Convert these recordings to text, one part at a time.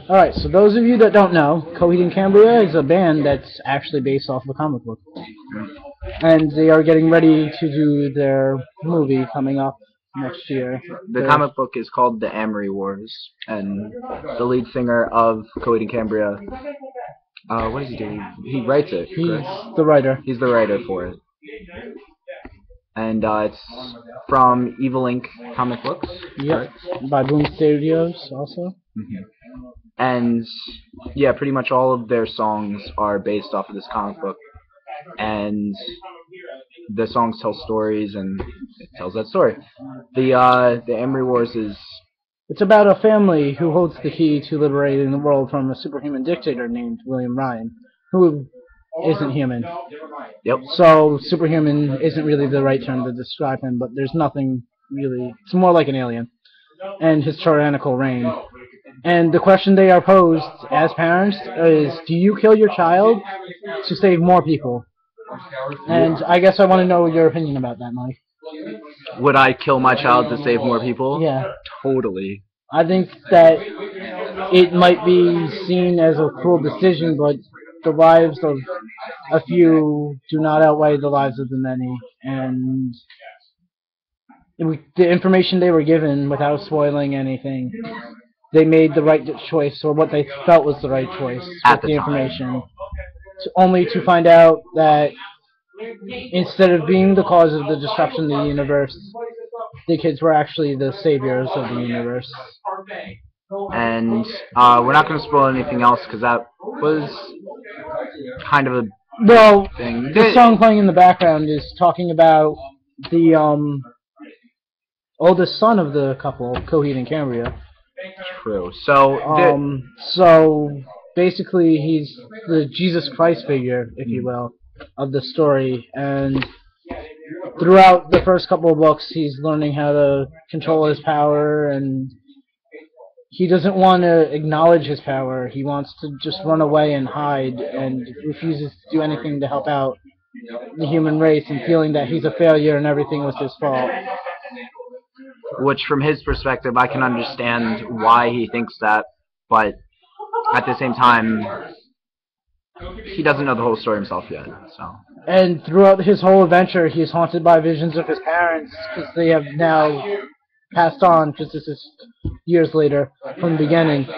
Alright, so those of you that don't know, Coheed and Cambria is a band that's actually based off of a comic book. And they are getting ready to do their movie coming up next year. The comic book is called The Amory Wars, and the lead singer of Coheed and Cambria, what does he do? He writes it. He's correct? the writer. He's the writer for it. And it's from Evil Inc. comic books. Yep. By Boom Studios also. And yeah, pretty much all of their songs are based off of this comic book. And the songs tell stories, and it tells that story. The Amory Wars is... It's about a family who holds the key to liberating the world from a superhuman dictator named William Ryan, who isn't human. Yep. So superhuman isn't really the right term to describe him, but there's nothing really... It's more like an alien. And his tyrannical reign. And the question they are posed as parents is, do you kill your child to save more people? And I guess I want to know your opinion about that, Mike. Would I kill my child to save more people? Yeah. Totally. I think that it might be seen as a cruel decision, but the lives of a few do not outweigh the lives of the many. And the information they were given, without spoiling anything, they made the right choice, or what they felt was the right choice with the information. Only to find out that instead of being the cause of the destruction of the universe, the kids were actually the saviors of the universe. And we're not going to spoil anything else, because that was kind of a thing. The song playing in the background is talking about the oldest son of the couple, Coheed and Cambria. True. So basically he's the Jesus Christ figure, if you will, of the story, and throughout the first couple of books he's learning how to control his power, and he doesn't want to acknowledge his power. He wants to just run away and hide, and refuses to do anything to help out the human race, and feeling that he's a failure and everything was his fault. Which, from his perspective, I can understand why he thinks that, but at the same time, he doesn't know the whole story himself yet. So. And throughout his whole adventure, he's haunted by visions of his parents, because they have now passed on, because this is years later from the beginning,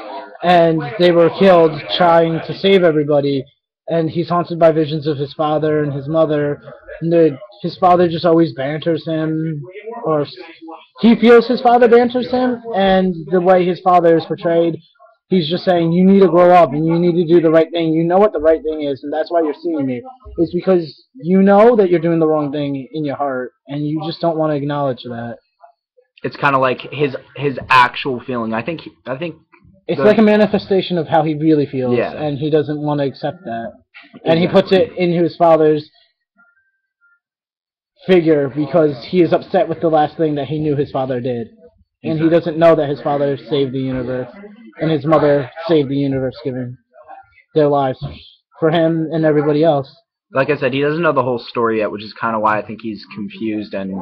and they were killed trying to save everybody. And he's haunted by visions of his father and his mother. And his father just always banters him, or he feels his father banters him, and the way his father is portrayed, he's just saying, you need to grow up, and you need to do the right thing. You know what the right thing is, and that's why you're seeing me. It's because you know that you're doing the wrong thing in your heart, and you just don't want to acknowledge that. It's kind of like his actual feeling. I think it's like a manifestation of how he really feels, yeah. And he doesn't want to accept that. And he puts it in his father's figure because he is upset with the last thing that he knew his father did. And he doesn't know that his father saved the universe, and his mother saved the universe, giving their lives for him and everybody else. Like I said, he doesn't know the whole story yet, which is kind of why I think he's confused, and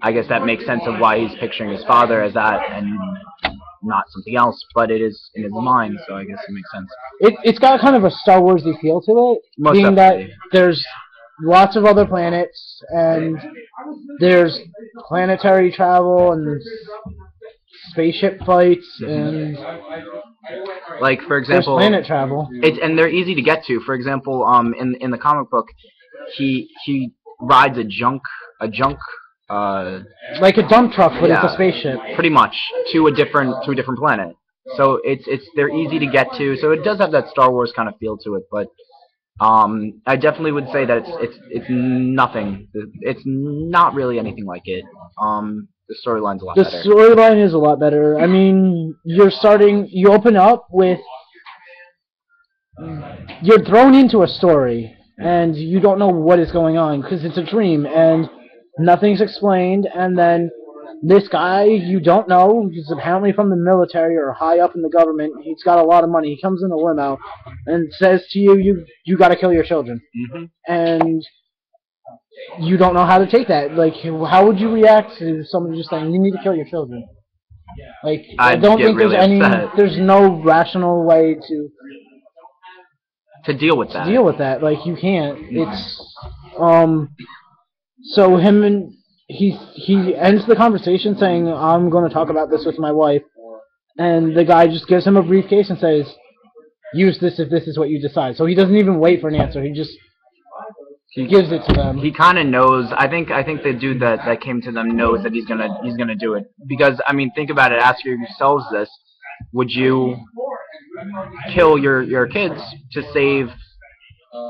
I guess that makes sense of why he's picturing his father as that and not something else, but it is in his mind, so I guess it makes sense. It's got kind of a Star Warsy feel to it, Most being definitely. that there's lots of other planets, and there's planetary travel and spaceship fights, and like, for example, there's planet travel. And they're easy to get to. For example, in the comic book, he rides a junk like a dump truck, but it's a spaceship. Pretty much to a different planet. So they're easy to get to. So it does have that Star Wars kind of feel to it, but I definitely would say that it's nothing. It's not really anything like it. The storyline's a lot better. The storyline is a lot better. I mean, you open up with, you're thrown into a story, and you don't know what is going on, because it's a dream, and nothing's explained, and then this guy you don't know, he's apparently from the military or high up in the government, he's got a lot of money, he comes in a limo and says to you got to kill your children. And you don't know how to take that. Like, how would you react to somebody just saying, you need to kill your children? Like, I I'd don't get think really upset. there's no rational way To deal with to that. deal with that. Like, you can't. It's, so him and, he ends the conversation saying, I'm going to talk about this with my wife, and the guy just gives him a briefcase and says, use this if this is what you decide. So he doesn't even wait for an answer, he just gives it to them. He kind of knows. I think the dude that came to them knows that he's gonna do it, because I mean, think about it. Ask yourselves this: would you kill your kids to save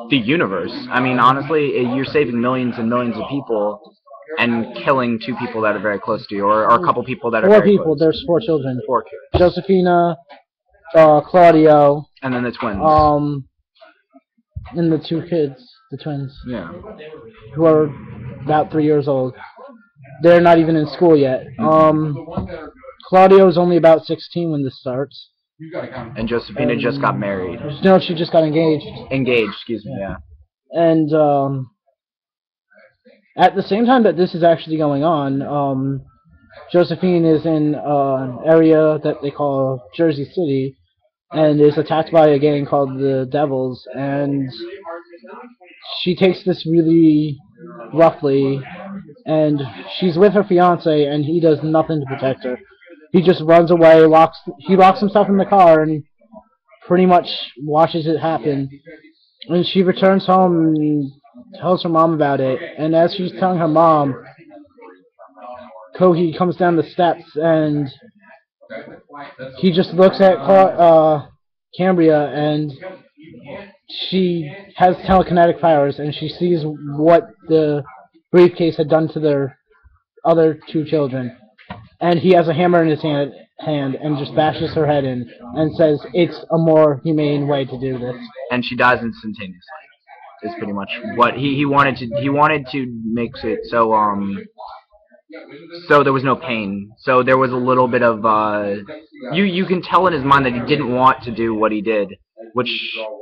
the universe? I mean, honestly, you're saving millions and millions of people and killing two people that are very close to you, or a couple people that are Four very people. close. There's 4 children. 4 kids. Josephina, Claudio, And then the twins. and the 2 kids, the twins, Yeah. who are about 3 years old. They're not even in school yet. Claudio's only about 16 when this starts. And Josephina just got married. No, she just got engaged. Engaged, excuse me, yeah. And at the same time that this is actually going on, Josephine is in an area that they call Jersey City, and is attacked by a gang called the Devils, and she takes this really roughly, and she's with her fiance, and he does nothing to protect her. He just runs away, locks himself in the car, and pretty much watches it happen. And she returns home and tells her mom about it, and as she's telling her mom, Coheed comes down the steps, and he just looks at Cambria, and she has telekinetic powers, and she sees what the briefcase had done to their other 2 children. And he has a hammer in his hand and just bashes her head in and says, it's a more humane way to do this. And she dies instantaneously. Is pretty much what he wanted to. He wanted to make it so there was no pain. So there was a little bit of you can tell in his mind that he didn't want to do what he did, which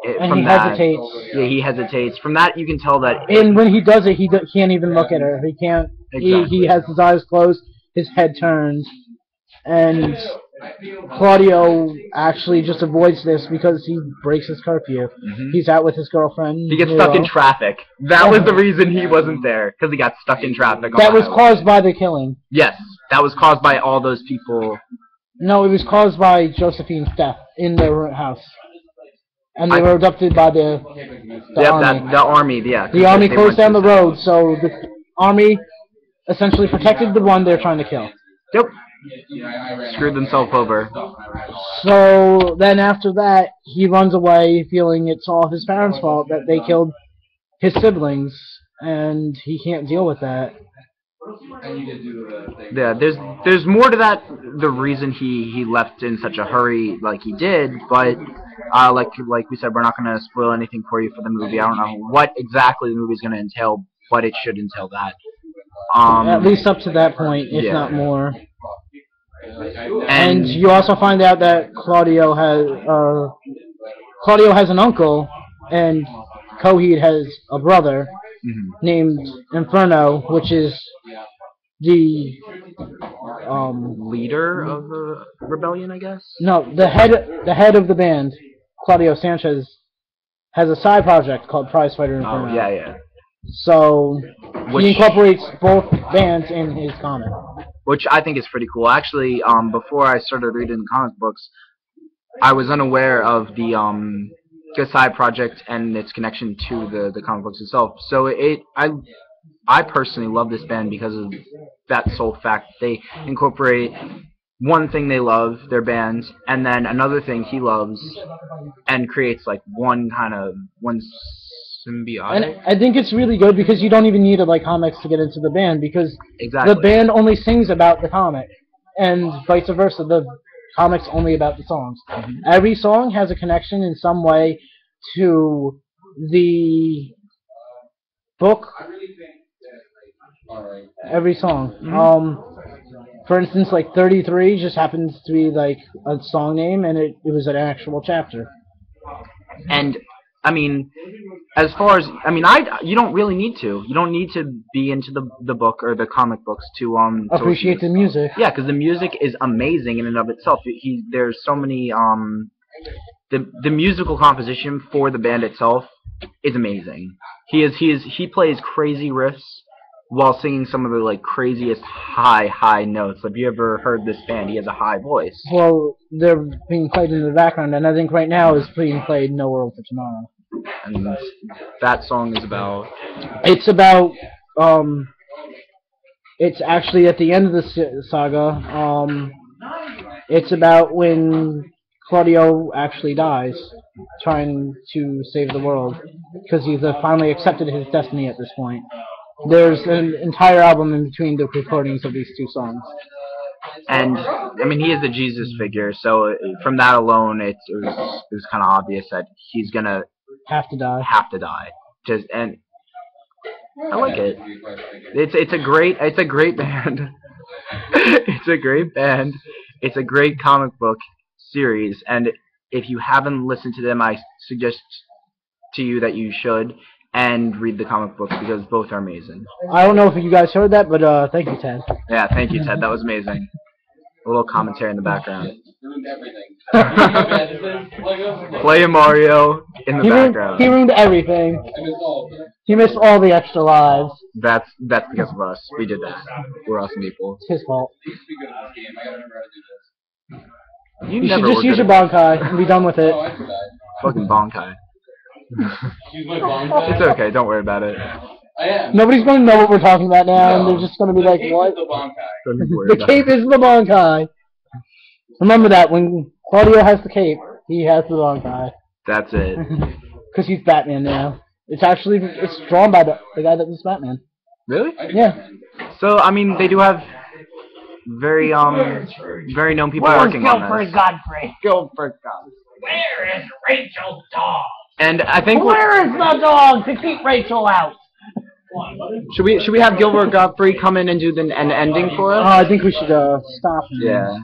And from he that, hesitates. Yeah, he hesitates. From that, you can tell that. And when he does it, he can't even look at her. He can't. Exactly. He has his eyes closed, his head turns, and Claudio actually just avoids this because he breaks his curfew. He's out with his girlfriend. He gets stuck in traffic. That was the reason he wasn't there, because he got stuck in traffic. That was caused by the killing. Yes, that was caused by all those people. No, it was caused by Josephine's death in their house. And they were abducted by the army. The army, yeah. The army closed down the road, so the army essentially protected the one they're trying to kill. Yep. Screwed themselves over. So then after that, he runs away feeling it's all his parents' fault that they killed his siblings, and he can't deal with that. Yeah, there's more to that. The reason he left in such a hurry like he did, but like we said, we're not going to spoil anything for you for the movie. I don't know what exactly the movie's going to entail, but it should entail that. At least up to that point, if not more. And you also find out that Claudio has an uncle, and Coheed has a brother named Inferno, which is the leader of the rebellion, I guess. No, the head of the band, Claudio Sanchez, has a side project called Prizefighter Inferno. Oh yeah. So he incorporates both bands in his comic, which I think is pretty cool. Actually, before I started reading the comic books, I was unaware of the side project and its connection to the comic books itself. So I personally love this band because of that sole fact. They incorporate one thing they love, their band, and then another thing he loves, and creates like one symbiotic. And I think it's really good because you don't even need to like comics to get into the band, because exactly. The band only sings about the comic, and vice versa. The comic's only about the songs. Every song has a connection in some way to the book. Every song. For instance, like 33 just happens to be like a song name, and it was an actual chapter. And I mean, as far as you don't really need to. You don't need to be into the book or the comic books to appreciate the music. Yeah, because the music is amazing in and of itself. There's so many the musical composition for the band itself is amazing. He plays crazy riffs while singing some of the like craziest high notes. Have you ever heard this band? He has a high voice. Well, they're being played in the background, and I think right now is being played No World for Tomorrow. And that song is about. It's about it's actually at the end of the saga. It's about when Claudio actually dies, trying to save the world, because he's finally accepted his destiny at this point. There's an entire album in between the recordings of these two songs. And I mean, he is the Jesus figure, so from that alone, it was kind of obvious that he's gonna have to die. And I like it. It's a great band. It's a great band. It's a great comic book series, and if you haven't listened to them, I suggest to you that you should. And read the comic books because both are amazing. I don't know if you guys heard that, but thank you, Ted. Yeah, thank you, Ted. That was amazing. A little commentary in the background. Play Mario in the background. He ruined everything. He missed all the extra lives. That's because of us. We did that. We're awesome people. It's his fault. You should just use your Bankai and be done with it. Fucking Bankai. It's okay, don't worry about it. Nobody's going to know what we're talking about now, and they're just going to be like, what? The cape is the Bankai. Remember that, when Claudio has the cape, he has the Bankai. That's it. Because he's Batman now. It's drawn by the guy that was Batman. Really? Yeah. So, I mean, they do have very known people working on this. Gilbert Godfrey? Gilbert Godfrey. Where is Rachel's dog? And I think where is the dog to keep Rachel out? Should we have Gilbert Godfrey come in and do an ending for us? I think we should stop. Yeah.